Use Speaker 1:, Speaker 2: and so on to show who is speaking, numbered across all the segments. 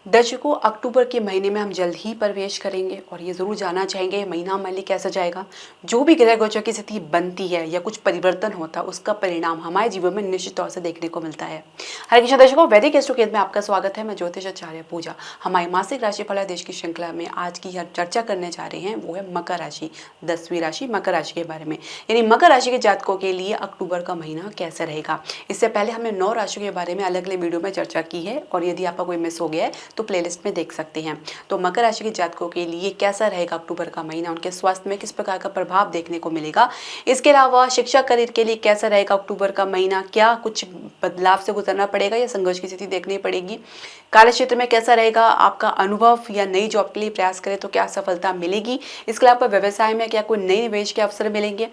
Speaker 1: दर्शकों, अक्टूबर के महीने में हम जल्द ही प्रवेश करेंगे और ये ज़रूर जानना चाहेंगे महीना हमारे लिए कैसा जाएगा। जो भी ग्रह गोचर की स्थिति बनती है या कुछ परिवर्तन होता है, उसका परिणाम हमारे जीवन में निश्चित तौर से देखने को मिलता है। हरे कृष्ण दर्शकों, वैदिक एस्ट्रोकेद में आपका स्वागत है। मैं ज्योतिष आचार्य पूजा। हमारी मासिक राशिफल देश की श्रृंखला में आज की चर्चा करने जा रहे हैं वो है मकर राशि, 10वीं राशि मकर राशि के बारे में। यानी मकर राशि के जातकों के लिए अक्टूबर का महीना कैसे रहेगा। इससे पहले हमने 9 राशियों के बारे में अलग अलग वीडियो में चर्चा की है और यदि आपका कोई मिस हो गया है तो प्लेलिस्ट में देख सकते हैं। तो मकर राशि के जातकों के लिए कैसा रहेगा अक्टूबर का महीना, उनके स्वास्थ्य में किस प्रकार का प्रभाव देखने को मिलेगा। इसके अलावा शिक्षा करियर के लिए कैसा रहेगा अक्टूबर का महीना, क्या कुछ बदलाव से गुजरना पड़ेगा या संघर्ष की स्थिति देखनी पड़ेगी। कार्य क्षेत्र में कैसा रहेगा आपका अनुभव, या नई जॉब के लिए प्रयास करें तो क्या सफलता मिलेगी। इसके अलावा व्यवसाय में क्या कोई नए निवेश के अवसर मिलेंगे।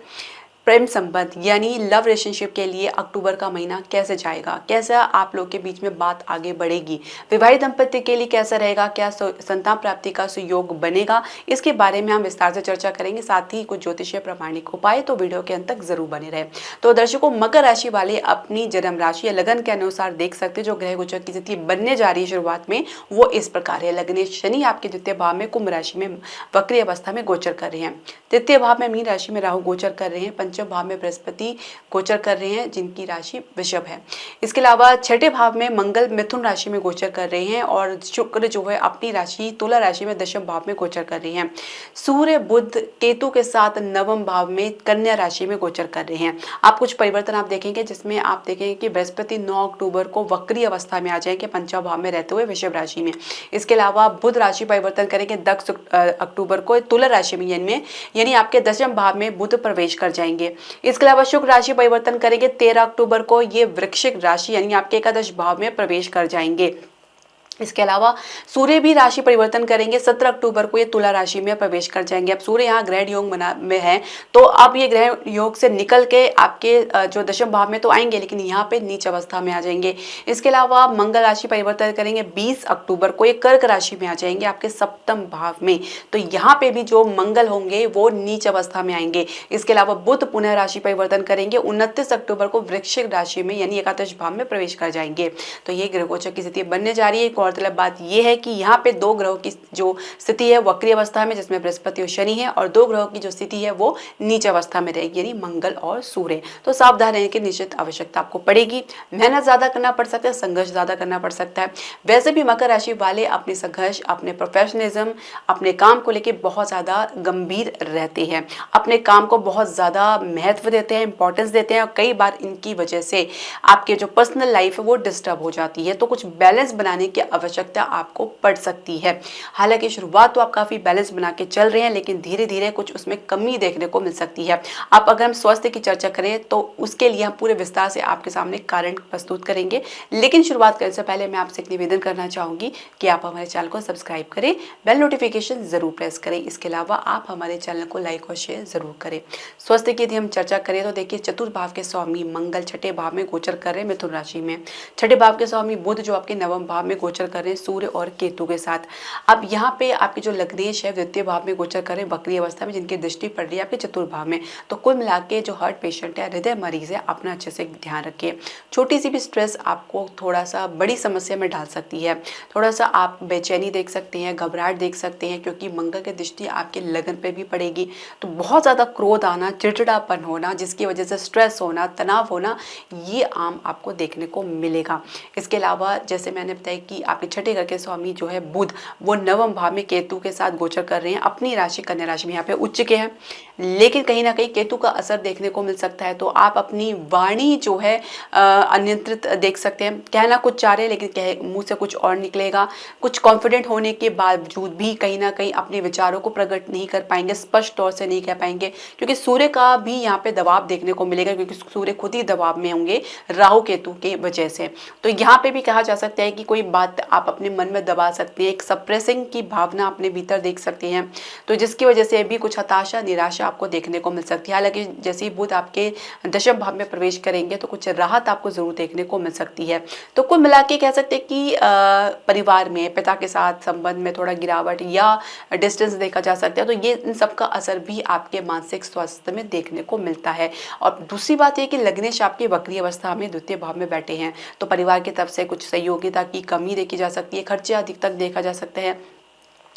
Speaker 1: प्रेम संबंध यानी लव रिलेशनशिप के लिए अक्टूबर का महीना कैसे जाएगा, कैसा आप लोग के बीच में बात आगे बढ़ेगी। विवाहित दंपति के लिए कैसा रहेगा, क्या संतान प्राप्ति का सुयोग बनेगा। इसके बारे में हम विस्तार से चर्चा करेंगे। साथ ही कुछ ज्योतिषीय प्रामाणिक उपाय तो वीडियो के अंत तक जरूर बने रहे। तो दर्शकों, मकर राशि वाले अपनी जन्म राशि या लगन के अनुसार देख सकते जो ग्रह गोचर की स्थिति बनने जा रही है शुरुआत में वो इस प्रकार है। लग्न शनि आपके द्वितीय भाव में कुंभ राशि में वक्री अवस्था में गोचर कर रहे हैं। तृतीय भाव में मीन राशि में राहु गोचर कर रहे हैं। पंचम भाव में बृहस्पति गोचर कर रहे हैं जिनकी राशि वृषभ है। इसके अलावा छठे भाव में मंगल मिथुन राशि में गोचर कर रहे हैं और शुक्र जो है अपनी राशि तुला राशि में दशम भाव में गोचर कर रहे हैं। सूर्य बुध केतु के साथ नवम भाव में कन्या राशि में गोचर कर रहे हैं। आप कुछ परिवर्तन आप देखेंगे जिसमें आप देखेंगे कि बृहस्पति 9 अक्टूबर को वक्री अवस्था में आ जाएंगे पंचम भाव में रहते हुए वृषभ राशि में। इसके अलावा बुध राशि परिवर्तन करेंगे 10 अक्टूबर को तुला राशि में यानी आपके दशम भाव में बुध प्रवेश कर जाएंगे। इसके अलावा शुक्र राशि परिवर्तन करेंगे 13 अक्टूबर को ये वृश्चिक राशि यानी आपके एकादश भाव में प्रवेश कर जाएंगे। इसके अलावा सूर्य भी राशि परिवर्तन करेंगे 17 अक्टूबर को ये तुला राशि में प्रवेश कर जाएंगे। अब सूर्य यहाँ ग्रहण योग में है तो अब ये ग्रहण योग से निकल के आपके जो दशम भाव में तो आएंगे लेकिन यहाँ पे नीच अवस्था में आ जाएंगे। इसके अलावा मंगल राशि परिवर्तन करेंगे 20 अक्टूबर को ये कर्क राशि में आ जाएंगे आपके सप्तम भाव में। तो यहाँ पे भी जो मंगल होंगे वो नीच अवस्था में आएंगे। इसके अलावा बुध पुनः राशि परिवर्तन करेंगे 29 अक्टूबर को वृश्चिक राशि में यानी एकादश भाव में प्रवेश कर जाएंगे। तो ये ग्रह गोचर की स्थिति बनने जा रही है। गौरतलब बात यह है कि यहाँ पे 2 ग्रहों की जो स्थिति है वक्री अवस्था में जिसमें बृहस्पति और शनि है और 2 ग्रहों की जो स्थिति है वो नीच अवस्था में रहेगी यानी मंगल और सूर्य। तो सावधान रहने की निश्चित आवश्यकता आपको पड़ेगी। मेहनत ज्यादा करना पड़ सकता है, संघर्ष ज्यादा करना पड़ सकता है। वैसे भी मकर राशि वाले अपने संघर्ष, अपने प्रोफेशनलिज्म, अपने काम को लेकर बहुत ज्यादा गंभीर रहते हैं, अपने काम को बहुत ज्यादा महत्व देते हैं, इंपॉर्टेंस देते हैं और कई बार इनकी वजह से आपके जो पर्सनल लाइफ है वो डिस्टर्ब हो जाती है। तो कुछ बैलेंस बनाने की आवश्यकता आपको पड़ सकती है। हालांकि शुरुआत तो आप काफी बैलेंस बना के चल रहे हैं लेकिन धीरे धीरे कुछ उसमें कमी देखने को मिल सकती है। अब अगर हम स्वास्थ्य की चर्चा करें तो उसके लिए हम पूरे विस्तार से आपके सामने कारण प्रस्तुत करेंगे। लेकिन शुरुआत करने से पहले मैं आपसे एक निवेदन करना चाहूंगी कि आप हमारे चैनल को सब्सक्राइब करें, बेल नोटिफिकेशन जरूर प्रेस करें। इसके अलावा आप हमारे चैनल को लाइक और शेयर जरूर करें। स्वास्थ्य की यदि हम चर्चा करें तो देखिए चतुर्थ भाव के स्वामी मंगल छठे भाव में गोचर कर रहे हैं मिथुन राशि में। छठे भाव के स्वामी बुध जो आपके नवम भाव में गोचर कर रहे हैं सूर्य और केतु के साथ। अब यहाँ पे आपकी जो लग्नेश है द्वितीय भाव में गोचर कर रहे हैं वक्री अवस्था में जिनकी दृष्टि पड़ रही है आपके चतुर्थ भाव में। तो कुल मिला के जो हार्ट पेशेंट है, हृदय मरीज है, अपना अच्छे से ध्यान रखिए। छोटी सी भी स्ट्रेस आपको थोड़ा सा बड़ी समस्या में डाल सकती है। थोड़ा सा आप बेचैनी देख सकते हैं, घबराहट देख सकते हैं क्योंकि मंगल की दृष्टि आपके लगन पे भी पड़ेगी। तो बहुत ज्यादा क्रोध आना, चिड़चिड़ापन होना जिसकी वजह से स्ट्रेस होना, तनाव होना, ये आम आपको देखने को मिलेगा। इसके अलावा जैसे मैंने बताया कि आपके छठे घर के स्वामी जो है बुध वो नवम भाव में केतु के साथ गोचर कर रहे हैं। अपनी राशि कन्या राशि में यहाँ पे उच्च के हैं लेकिन कहीं ना कहीं केतु का असर देखने को मिल सकता है। तो आप अपनी वाणी जो है अनियंत्रित देख सकते हैं। कहना कुछ चाह रहे लेकिन मुंह से कुछ और निकलेगा। कुछ कॉन्फिडेंट होने के बावजूद भी कहीं ना कहीं अपने विचारों को प्रकट नहीं कर पाएंगे, स्पष्ट तौर से नहीं कह पाएंगे क्योंकि सूर्य का भी यहाँ पे दबाव देखने को मिलेगा क्योंकि सूर्य खुद ही दबाव में होंगे राहु केतु के वजह से। तो यहाँ पे भी कहा जा सकता है कि कोई बात आप अपने मन में दबा सकते हैं, एक सप्रेसिंग की भावना अपने भीतर देख सकते हैं। तो जिसकी वजह से भी कुछ हताशा, निराशा आपको देखने को मिल सकती है। हालांकि जैसे ही बुध आपके दशम भाव में प्रवेश करेंगे तो कुछ राहत आपको जरूर देखने को मिल सकती है। तो कुल मिला के कह सकते हैं कि परिवार में पिता के साथ संबंध में थोड़ा गिरावट या डिस्टेंस देखा जा सकता है। तो ये इन सब का असर भी आपके मानसिक स्वास्थ्य में देखने को मिलता है। और दूसरी बात यह कि लग्नेश आपकी वक्री अवस्था में द्वितीय भाव में बैठे हैं तो परिवार की तरफ से कुछ सहयोगिता की कमी देखिए देखी जा सकती है, खर्चे अधिक तक देखा जा सकता है,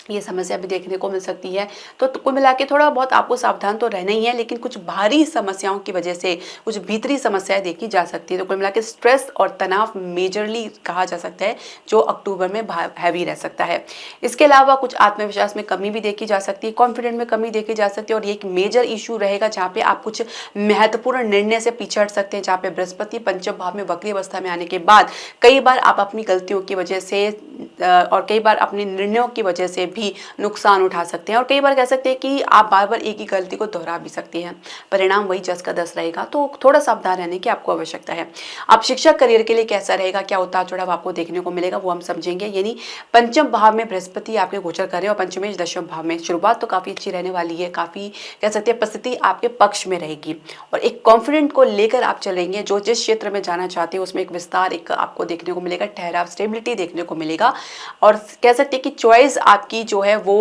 Speaker 1: ये समस्या भी देखने को मिल सकती है। तो कुल मिला के थोड़ा बहुत आपको सावधान तो रहना ही है, लेकिन कुछ बाहरी समस्याओं की वजह से कुछ भीतरी समस्याएं देखी जा सकती है। तो कुल मिला के स्ट्रेस और तनाव मेजरली कहा जा सकता है जो अक्टूबर में हैवी रह सकता है। इसके अलावा कुछ आत्मविश्वास में कमी भी देखी जा सकती है, कॉन्फिडेंट में कमी देखी जा सकती है, और ये एक मेजर इशू रहेगा जहाँ पे आप कुछ महत्वपूर्ण निर्णय से पीछे हट सकते हैं, जहाँ पे बृहस्पति पंचम भाव में वक्री अवस्था में आने के बाद कई बार आप अपनी गलतियों की वजह से और कई बार अपने निर्णयों की वजह से भी नुकसान उठा सकते हैं, और कई बार कह सकते हैं कि आप बार बार एक ही गलती को दोहरा भी सकती हैं। परिणाम वही 10 का 10 रहेगा, तो थोड़ा सावधान रहने की आपको आवश्यकता है। आप शिक्षक करियर के लिए कैसा रहेगा, क्या उतार चढ़ाव आपको देखने को मिलेगा, वो हम समझेंगे। यानी पंचम भाव में बृहस्पति आपके गोचर कर रहे हैं और पंचमेश दशम भाव में, शुरुआत तो काफ़ी अच्छी रहने वाली है, काफ़ी कह सकते हैं परिस्थिति आपके पक्ष में रहेगी, और एक कॉन्फिडेंट को लेकर आप चलेंगे। जो जिस क्षेत्र में जाना चाहते हैं उसमें एक विस्तार एक आपको देखने को मिलेगा, ठहराव, स्टेबिलिटी देखने को मिलेगा, और कह सकते हैं कि चॉइस आपकी जो है वो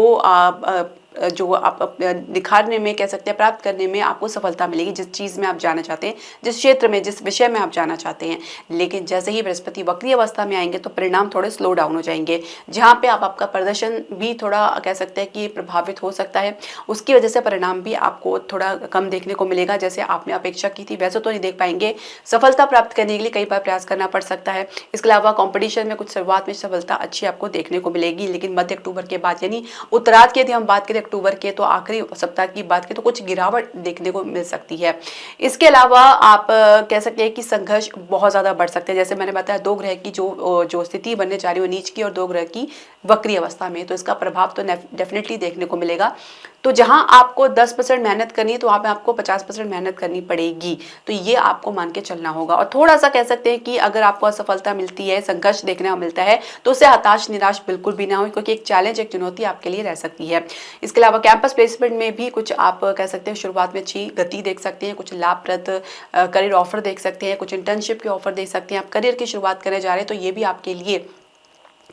Speaker 1: जो आप निखारने में, कह सकते हैं प्राप्त करने में आपको सफलता मिलेगी, जिस चीज़ में आप जाना चाहते हैं, जिस क्षेत्र में, जिस विषय में आप जाना चाहते हैं। लेकिन जैसे ही बृहस्पति वक्री अवस्था में आएंगे तो परिणाम थोड़े स्लो डाउन हो जाएंगे, जहाँ पे आप आपका प्रदर्शन भी थोड़ा कह सकते हैं कि प्रभावित हो सकता है। उसकी वजह से परिणाम भी आपको थोड़ा कम देखने को मिलेगा जैसे आपने अपेक्षा की थी, वैसे तो नहीं देख पाएंगे। सफलता प्राप्त करने के लिए कई बार प्रयास करना पड़ सकता है। इसके अलावा कॉम्पिटिशन में कुछ शुरुआत में सफलता अच्छी आपको देखने को मिलेगी, लेकिन मध्य अक्टूबर के बाद, यानी उत्तरार्ध की यदि हम बात करें अक्टूबर के, तो आखिरी सप्ताह की बात करें तो कुछ गिरावट देखने को मिल सकती है। इसके अलावा आप कह सकते हैं कि संघर्ष बहुत ज़्यादा बढ़ सकते हैं। जैसे मैंने बताया, 2 ग्रह की जो स्थिति बनने जा रही है नीच की, और 2 ग्रह की वक्री अवस्था में, तो इसका प्रभाव तो डेफिनेटली देखने को मिलेगा। तो जहां आपको 10% मेहनत करनी है तो वहां पे आपको 50% मेहनत करनी पड़ेगी, तो ये आपको मान के चलना होगा। और थोड़ा सा कह सकते हैं कि अगर आपको असफलता मिलती है, संघर्ष देखने को मिलता है, तो उससे हताश निराश बिल्कुल भी ना हो, क्योंकि एक चैलेंज, एक चुनौती आपके लिए रह सकती है। इसके अलावा कैंपस प्लेसमेंट में भी कुछ आप कह सकते हैं शुरुआत में अच्छी गति देख सकते हैं, कुछ लाभप्रद करियर ऑफर देख सकते हैं, कुछ इंटर्नशिप के ऑफर देख सकते हैं। आप करियर की शुरुआत करने जा रहे हैं तो ये भी आपके लिए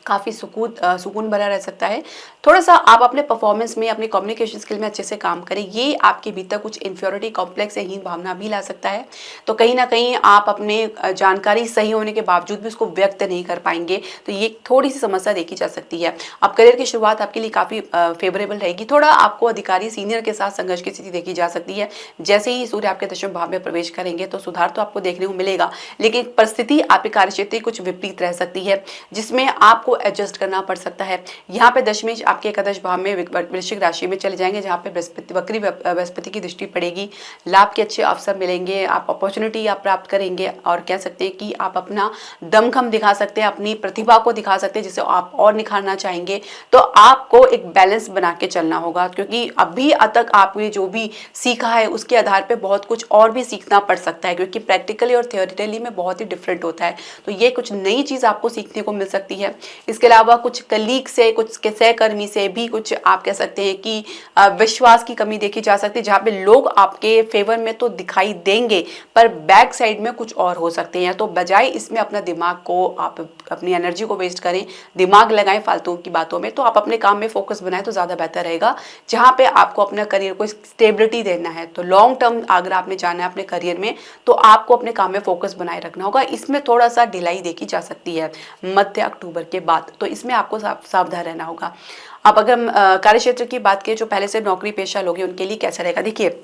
Speaker 1: काफ़ी सुकून भरा रह सकता है। थोड़ा सा आप अपने परफॉर्मेंस में, अपने कम्युनिकेशन स्किल में अच्छे से काम करें, ये आपके भीतर कुछ इन्फ्योरिटी कॉम्प्लेक्स या हीन भावना भी ला सकता है। तो कहीं ना कहीं आप अपने जानकारी सही होने के बावजूद भी उसको व्यक्त नहीं कर पाएंगे, तो ये थोड़ी सी समस्या देखी जा सकती है। अब करियर की शुरुआत आपके लिए काफ़ी फेवरेबल रहेगी। थोड़ा आपको अधिकारी सीनियर के साथ संघर्ष की स्थिति देखी जा सकती है। जैसे ही सूर्य आपके दशम भाव में प्रवेश करेंगे तो सुधार तो आपको देखने को मिलेगा, लेकिन परिस्थिति आपके कार्यक्षेत्र कुछ विपरीत रह सकती है, जिसमें आपको एडजस्ट करना पड़ सकता है। यहाँ पे दशमेश आपके एकादश भाव में वृश्चिक राशि में चले जाएंगे, जहाँ पे बृहस्पति की दृष्टि पड़ेगी। लाभ के अच्छे अवसर मिलेंगे, आप अपॉर्चुनिटी आप प्राप्त करेंगे, और कह सकते हैं कि आप अपना दमखम दिखा सकते हैं, अपनी प्रतिभा को दिखा सकते हैं, जिसे आप और निखारना चाहेंगे। तो आपको एक बैलेंस बना के चलना होगा, क्योंकि अभी तक आपने जो भी सीखा है उसके आधार पर बहुत कुछ और भी सीखना पड़ सकता है, क्योंकि प्रैक्टिकली और थियोरिटिकली में बहुत ही डिफरेंट होता है। तो ये कुछ नई चीज़ आपको सीखने को मिल सकती है। इसके अलावा कुछ कलीग से, कुछ के सहकर्मी से भी कुछ आप कह सकते हैं कि विश्वास की कमी देखी जा सकती है, जहाँ पे लोग आपके फेवर में तो दिखाई देंगे पर बैक साइड में कुछ और हो सकते हैं। तो बजाय इसमें अपना दिमाग को, आप अपनी एनर्जी को वेस्ट करें, दिमाग लगाएं फालतू की बातों में, तो आप अपने काम में फोकस बनाएं तो ज़्यादा बेहतर रहेगा। जहाँ पे आपको अपना करियर को स्टेबिलिटी देना है, तो लॉन्ग टर्म अगर आपने जाना है अपने करियर में, तो आपको अपने काम में फोकस बनाए रखना होगा। इसमें थोड़ा सा ढिलाई देखी जा सकती है मध्य अक्टूबर के बाद, तो इसमें आपको सावधान रहना होगा। अब अगर हम कार्य क्षेत्र की बात करें, जो पहले से नौकरी पेशा लोग हैं उनके लिए कैसा रहेगा, देखिए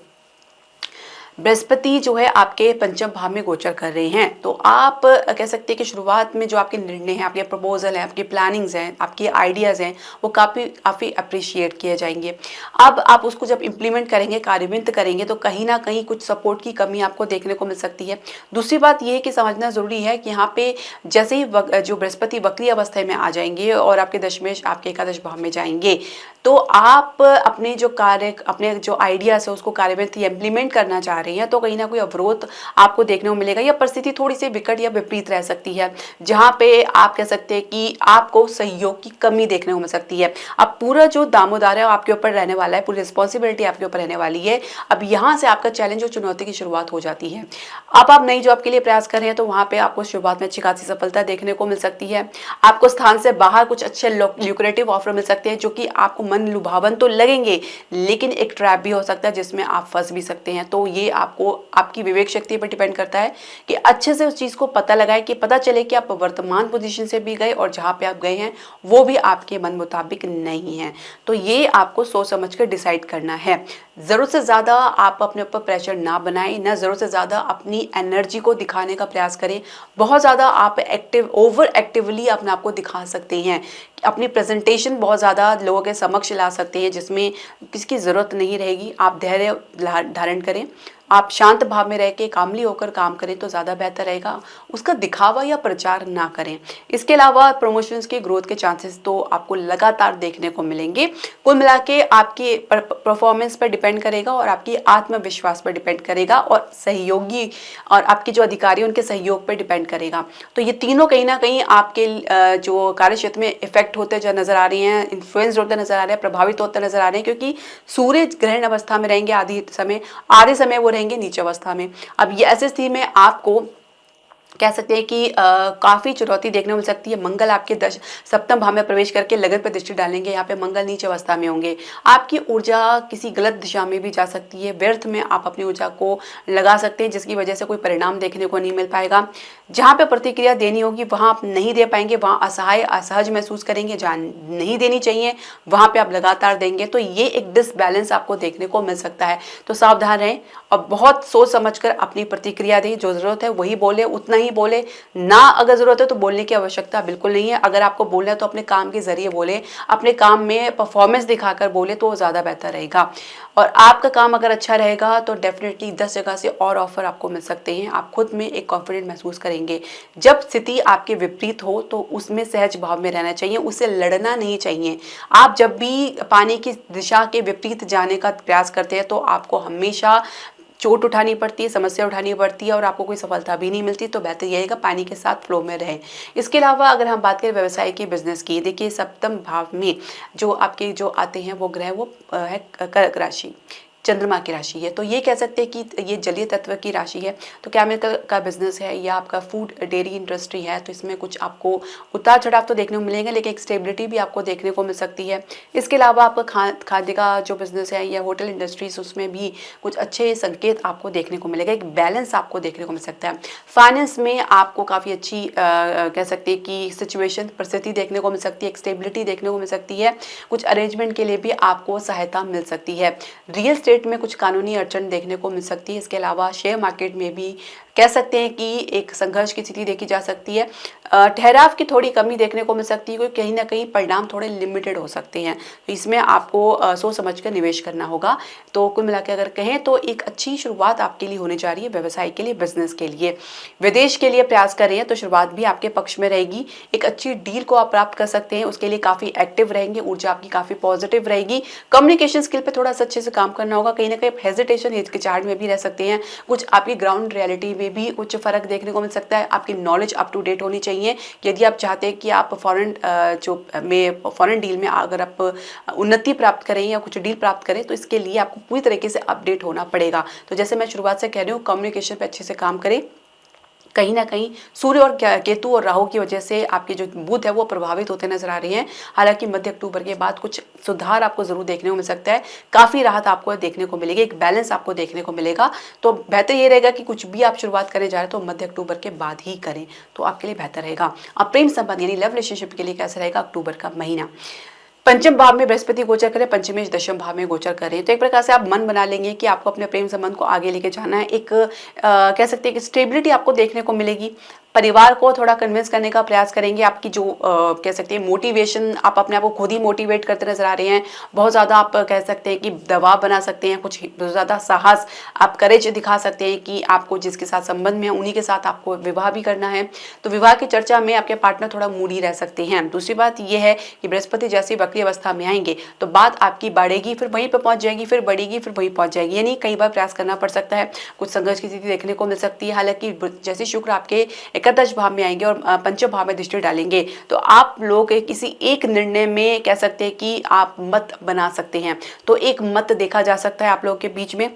Speaker 1: बृहस्पति जो है आपके पंचम भाव में गोचर कर रहे हैं, तो आप कह सकते हैं कि शुरुआत में जो आपके निर्णय हैं, आपके प्रपोजल हैं, आपकी प्लानिंग्स हैं, आपके आइडियाज़ हैं, वो काफ़ी अप्रिशिएट किए जाएंगे। अब आप उसको जब इम्प्लीमेंट करेंगे, कार्यान्वित करेंगे, तो कहीं ना कहीं कुछ सपोर्ट की कमी आपको देखने को मिल सकती है। दूसरी बात ये है कि समझना ज़रूरी है कि यहाँ पे जैसे ही जो बृहस्पति वक्री अवस्था में आ जाएंगे और आपके दशमेश आपके एकादश भाव में जाएंगे, तो आप अपने जो कार्य, अपने जो आइडियाज़ है उसको कार्यान्वित या इम्प्लीमेंट करना चाह रहे हैं, तो कहीं ना कोई अवरोध आपको देखने को मिलेगा, या परिस्थिति थोड़ी सी विकट या विपरीत रह सकती है, जहाँ पे आप कह सकते हैं कि आपको सहयोग की कमी देखने को मिल सकती है। अब पूरा जो दामोदर है आपके ऊपर रहने वाला है, पूरी रिस्पॉन्सिबिलिटी आपके ऊपर रहने वाली है। अब यहाँ से आपका चैलेंज और चुनौती की शुरुआत हो जाती है। अब आप नई जॉब के लिए प्रयास कर रहे हैं, तो वहाँ पे आपको शुरुआत में अच्छी खासी सफलता देखने को मिल सकती है। आपको स्थान से बाहर कुछ अच्छे ल्यूक्रेटिव ऑफर मिल सकते हैं, जो कि आपको मन लुभावन तो लगेंगे, लेकिन एक ट्रैप भी हो सकता है जिसमें आप फंस भी सकते हैं। तो ये आपको आपकी विवेक शक्ति पर डिपेंड करता है कि अच्छे से उस चीज़ को पता लगाए, कि पता चले कि आप वर्तमान पोजीशन से भी गए और जहाँ पे आप गए हैं वो भी आपके मन मुताबिक नहीं है। तो ये आपको सोच समझ कर डिसाइड करना है। ज़रूरत से ज़्यादा आप अपने ऊपर प्रेशर ना बनाएं, ना ज़रूरत से ज़्यादा अपनी एनर्जी को दिखाने का प्रयास करें। बहुत ज़्यादा आप ओवर एक्टिवली अपने आप को दिखा सकते हैं, अपनी प्रेजेंटेशन बहुत ज़्यादा लोगों के समक्ष ला सकते हैं जिसमें किसकी ज़रूरत नहीं रहेगी। आप धैर्य धारण करें, आप शांत भाव में रह के कामली होकर काम करें तो ज़्यादा बेहतर रहेगा। उसका दिखावा या प्रचार ना करें। इसके अलावा प्रमोशंस के ग्रोथ के चांसेस तो आपको लगातार देखने को मिलेंगे। कुल मिला के आपकी परफॉर्मेंस पर डिपेंड करेगा और आपकी आत्मविश्वास पर डिपेंड करेगा और सहयोगी और आपके जो अधिकारी उनके सहयोग पर डिपेंड करेगा। तो ये तीनों कहीं ना कहीं आपके जो कार्य क्षेत्र में इफेक्ट होते जो नजर आ रहे हैं, इन्फ्लुएंस होते नजर आ रहे हैं, प्रभावित होते नजर आ रहे हैं, क्योंकि सूर्य ग्रहण अवस्था में रहेंगे आधे समय वो रहेंगे नीचे अवस्था में। अब ये ऐसी स्थिति में आपको कह सकते हैं कि काफ़ी चुनौती देखने को मिल सकती है। मंगल आपके सप्तम भाव में प्रवेश करके लगन पर दृष्टि डालेंगे। यहाँ पे मंगल नीच अवस्था में होंगे। आपकी ऊर्जा किसी गलत दिशा में भी जा सकती है, व्यर्थ में आप अपनी ऊर्जा को लगा सकते हैं जिसकी वजह से कोई परिणाम देखने को नहीं मिल पाएगा। जहाँ पे प्रतिक्रिया देनी होगी वहाँ आप नहीं दे पाएंगे, वहाँ असहाय असहज महसूस करेंगे। जहाँ नहीं देनी चाहिए वहाँ पे आप लगातार देंगे, तो ये एक डिसबैलेंस आपको देखने को मिल सकता है। तो सावधान रहें और बहुत सोच समझकर अपनी प्रतिक्रिया दें। जो ज़रूरत है वही बोले, उतना ही बोले ना। अगर ज़रूरत है तो बोलने की आवश्यकता बिल्कुल नहीं है। अगर आपको बोलना है तो अपने काम के ज़रिए बोले, अपने काम में परफॉर्मेंस दिखाकर बोले तो वो ज़्यादा बेहतर रहेगा। और आपका काम अगर अच्छा रहेगा तो डेफिनेटली 10 जगह से और ऑफर आपको मिल सकते हैं। आप खुद में एक कॉन्फिडेंट महसूस करेंगे। जब स्थिति आपके विपरीत हो तो उसमें सहज भाव में रहना चाहिए, उससे लड़ना नहीं चाहिए। आप जब भी पानी की दिशा के विपरीत जाने का प्रयास करते हैं तो आपको हमेशा चोट उठानी पड़ती है, समस्या उठानी पड़ती है और आपको कोई सफलता भी नहीं मिलती। तो बेहतर यही है पानी के साथ फ्लो में रहें। इसके अलावा अगर हम बात करें व्यवसाय की, बिजनेस की, देखिए सप्तम भाव में जो आपके जो आते हैं वो ग्रह वो है कर्क राशि, चंद्रमा की राशि है। तो ये कह सकते हैं कि ये जलीय तत्व की राशि है। तो केमिकल का बिजनेस है या आपका फूड डेयरी इंडस्ट्री है, तो इसमें कुछ आपको उतार चढ़ाव तो देखने को मिलेंगे, लेकिन एक स्टेबिलिटी भी आपको देखने को मिल सकती है। इसके अलावा आपका खाद्य का जो बिजनेस है या होटल इंडस्ट्रीज, उसमें भी कुछ अच्छे संकेत आपको देखने को मिलेगा। एक बैलेंस आपको देखने को मिल सकता है। फाइनेंस में आपको काफ़ी अच्छी कह सकते हैं कि सिचुएशन परिस्थिति देखने को मिल सकती है, एक स्टेबिलिटी देखने को मिल सकती है। कुछ अरेंजमेंट के लिए भी आपको सहायता मिल सकती है। रियल स्टेट में कुछ कानूनी अड़चन देखने को मिल सकती है। इसके अलावा शेयर मार्केट में भी कह सकते हैं कि एक संघर्ष की स्थिति देखी जा सकती है। ठहराव की थोड़ी कमी देखने को मिल सकती है, क्योंकि कहीं ना कहीं परिणाम थोड़े लिमिटेड हो सकते हैं। तो इसमें आपको सोच समझ कर निवेश करना होगा। तो कुल मिलाकर अगर कहें तो एक अच्छी शुरुआत आपके लिए होने जा रही है, व्यवसाय के लिए, बिजनेस के लिए। विदेश के लिए प्रयास कर रहे हैं तो शुरुआत भी आपके पक्ष में रहेगी। एक अच्छी डील को आप प्राप्त कर सकते हैं, उसके लिए काफ़ी एक्टिव रहेंगे, ऊर्जा आपकी काफ़ी पॉजिटिव रहेगी। कम्युनिकेशन स्किल पर थोड़ा सा अच्छे से काम करना होगा। कहीं ना कहीं हेजिटेशन, हिचकिचाहट में भी रह सकते हैं। कुछ आपकी ग्राउंड रियलिटी में भी कुछ फर्क देखने को मिल सकता है। आपकी नॉलेज अप टू डेट होनी चाहिए। यदि आप चाहते हैं कि आप फॉरेन डील में अगर आप उन्नति प्राप्त करें या कुछ डील प्राप्त करें तो इसके लिए आपको पूरी तरीके से अपडेट होना पड़ेगा। तो जैसे मैं शुरुआत से कह रही हूँ, कम्युनिकेशन पे अच्छे से काम करें। कहीं ना कहीं सूर्य और केतु और राहु की वजह से आपके जो बुध है वो प्रभावित होते नजर आ रहे हैं। हालांकि मध्य अक्टूबर के बाद कुछ सुधार आपको जरूर देखने को मिल सकता है। काफ़ी राहत आपको देखने को मिलेगी, एक बैलेंस आपको देखने को मिलेगा। तो बेहतर ये रहेगा कि कुछ भी आप शुरुआत करने जा रहे हैं तो मध्य अक्टूबर के बाद ही करें, तो आपके लिए बेहतर रहेगा। अब प्रेम संबंध यानी लव रिलेशनशिप के लिए कैसा रहेगा अक्टूबर का महीना। पंचम भाव में बृहस्पति गोचर करें, पंचमेश दशम भाव में गोचर करें, तो एक प्रकार से आप मन बना लेंगे कि आपको अपने प्रेम संबंध को आगे लेके जाना है। एक कह सकते हैं कि स्टेबिलिटी आपको देखने को मिलेगी। परिवार को थोड़ा कन्विंस करने का प्रयास करेंगे। आपकी जो कह सकते हैं मोटिवेशन, आप अपने आप को खुद ही मोटिवेट करते नजर आ रहे हैं। बहुत ज़्यादा आप कह सकते हैं कि दबाव बना सकते हैं, कुछ बहुत ज़्यादा साहस, आप करेज दिखा सकते हैं कि आपको जिसके साथ संबंध में है उन्हीं के साथ आपको विवाह भी करना है। तो विवाह की चर्चा में आपके पार्टनर थोड़ा मूडी रह सकते हैं। दूसरी बात यह है कि बृहस्पति जैसी वक्री अवस्था में आएंगे तो बात आपकी बढ़ेगी, फिर वहीं पर पहुंच जाएगी, फिर बढ़ेगी, फिर वहीं पहुंच जाएगी। यानी कई बार प्रयास करना पड़ सकता है, कुछ संघर्ष की स्थिति देखने को मिल सकती है। हालांकि जैसे शुक्र आपके एकादश भाव में आएंगे और पंचम भाव में दृष्टि डालेंगे तो आप लोग किसी एक निर्णय में कह सकते हैं कि आप मत बना सकते हैं। तो एक मत देखा जा सकता है आप लोगों के बीच में।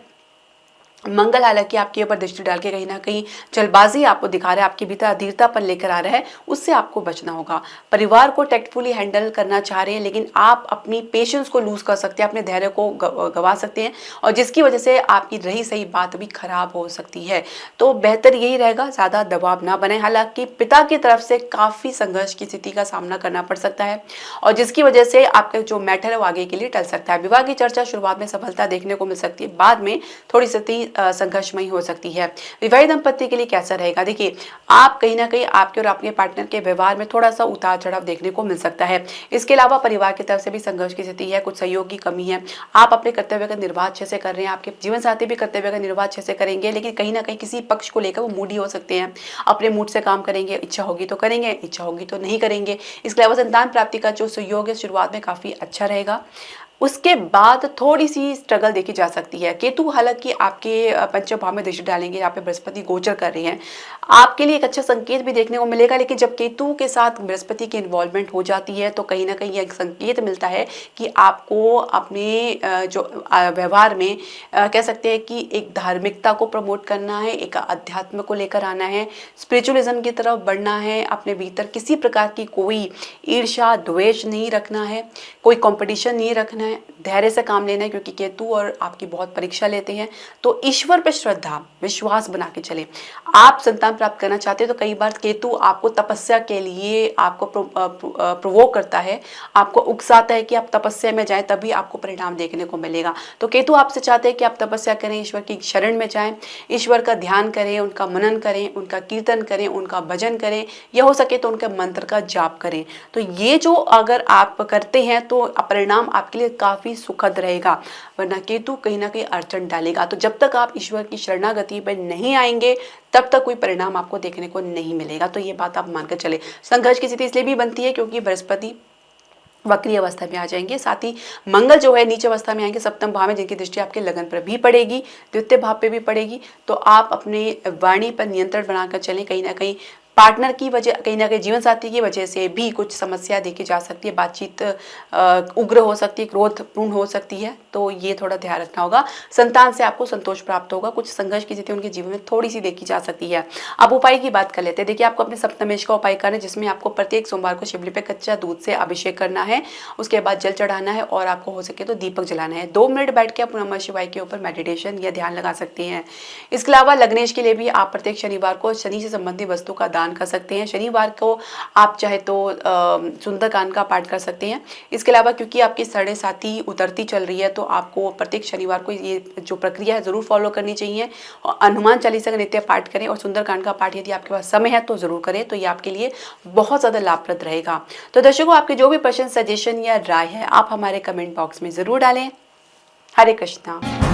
Speaker 1: मंगल हालांकि आपके ऊपर दृष्टि डाल के कहीं ना कहीं जल्दबाजी आपको दिखा रहा है, आपके भीतर अधीरतापन लेकर आ रहा है, उससे आपको बचना होगा। परिवार को टेक्टफुली हैंडल करना चाह रहे हैं, लेकिन आप अपनी पेशेंस को लूज कर सकते हैं, अपने धैर्य को गवा सकते हैं, और जिसकी वजह से आपकी रही सही बात भी खराब हो सकती है। तो बेहतर यही रहेगा ज़्यादा दबाव ना बने। हालांकि पिता की तरफ से काफ़ी संघर्ष की स्थिति का सामना करना पड़ सकता है, और जिसकी वजह से आपका जो मैटर है वो आगे के लिए टल सकता है। विवाह की चर्चा शुरुआत में सफलता देखने को मिल सकती है, बाद में थोड़ी सी संघर्षमयी हो सकती है। विवाहित दंपति के लिए कैसा रहेगा? देखिए, आप कहीं ना कहीं आपके और आपके पार्टनर के व्यवहार में थोड़ा सा उतार चढ़ाव देखने को मिल सकता है। इसके अलावा परिवार की तरफ से भी संघर्ष की स्थिति है, कुछ सहयोग की कमी है। आप अपने कर्तव्य का निर्वाह अच्छे से कर रहे हैं, आपके जीवन साथी भी कर्तव्य का निर्वाह अच्छे से करेंगे, लेकिन कहीं ना कहीं किसी पक्ष को लेकर वो मूडी हो सकते हैं, अपने मूड से काम करेंगे, इच्छा होगी तो करेंगे, इच्छा होगी तो नहीं करेंगे। इसके अलावा संतान प्राप्ति का जो सहयोग है शुरुआत में काफी अच्छा रहेगा, उसके बाद थोड़ी सी स्ट्रगल देखी जा सकती है। केतु हालांकि आपके पंचम भाव में दृष्टि डालेंगे, यहाँ पे बृहस्पति गोचर कर रहे हैं, आपके लिए एक अच्छा संकेत भी देखने को मिलेगा। लेकिन जब केतु के साथ बृहस्पति की इन्वॉल्वमेंट हो जाती है तो कहीं ना कहीं एक संकेत मिलता है कि आपको अपने जो व्यवहार में कह सकते हैं कि एक धार्मिकता को प्रमोट करना है, एक अध्यात्म को लेकर आना है, स्पिरिचुअलिज्म की तरफ बढ़ना है। अपने भीतर किसी प्रकार की कोई ईर्ष्या द्वेष नहीं रखना है, कोई कंपटीशन नहीं रखना है, धैर्य से काम लेना है, क्योंकि केतु और आपकी बहुत परीक्षा लेते हैं। तो ईश्वर पे श्रद्धा विश्वास बना के चले। आप संतान प्राप्त करना चाहते हैं तो कई बार केतु आपको तपस्या के लिए आपको प्रोवोक करता है, आपको उकसाता है कि आप तपस्या में जाएं, तभी आपको परिणाम देखने को मिलेगा। तो केतु आपसे चाहते हैं कि आप तपस्या करें, ईश्वर की शरण में जाएं, ईश्वर का ध्यान करें, उनका मनन करें, उनका कीर्तन करें, उनका भजन करें, या हो सके तो उनके मंत्र का जाप करें। तो ये जो अगर आप करते हैं तो परिणाम आपके लिए काफी सुखद रहेगा, वरना केतु कहीं ना कहीं अड़चन डालेगा। तो जब तक आप ईश्वर की शरणागति पर नहीं आएंगे तब तक कोई परिणाम आपको देखने को नहीं मिलेगा। तो ये बात आप मानकर चले। संघर्ष की स्थिति इसलिए भी बनती है क्योंकि बृहस्पति वक्री अवस्था में आ जाएंगे, साथ ही मंगल जो है नीचे अवस्था में आएंगे सप्तम भाव में, जिनकी दृष्टि आपके लगन पर भी पड़ेगी, द्वितीय भाव पे भी पड़ेगी। तो आप अपने वाणी पर नियंत्रण बनाकर चलें। कहीं ना कहीं पार्टनर की वजह, कहीं ना कहीं जीवन साथी की वजह से भी कुछ समस्या देखी जा सकती है, बातचीत उग्र हो सकती है, क्रोधपूर्ण हो सकती है, तो ये थोड़ा ध्यान रखना होगा। संतान से आपको संतोष प्राप्त होगा, कुछ संघर्ष की स्थिति उनके जीवन में थोड़ी सी देखी जा सकती है। अब उपाय की बात कर लेते हैं। देखिए, आपको अपने सप्तमेश का उपाय करना है, जिसमें आपको प्रत्येक सोमवार को शिवलिंग पे कच्चा दूध से अभिषेक करना है, उसके बाद जल चढ़ाना है, और आपको हो सके तो दीपक जलाना है। 2 मिनट बैठ के आप नमः शिवाय के ऊपर मेडिटेशन या ध्यान लगा सकते हैं। इसके अलावा लग्नेश के लिए भी आप प्रत्येक शनिवार को शनि से संबंधित वस्तु का दान कर सकते हैं। शनिवार को आप चाहे तो सुंदरकांड का पाठ कर सकते हैं। इसके अलावा क्योंकि आपकी साढ़े साथी उतरती चल रही है तो आपको प्रत्येक शनिवार को ये जो प्रक्रिया है जरूर फॉलो करनी चाहिए, और हनुमान चालीसा का नित्य पाठ करें, और सुंदरकांड का पाठ यदि आपके पास समय है तो जरूर करें। तो ये आपके लिए बहुत ज़्यादा लाभप्रद रहेगा। तो दर्शकों, आपके जो भी प्रश्न, सजेशन या राय है आप हमारे कमेंट बॉक्स में ज़रूर डालें। हरे कृष्णा।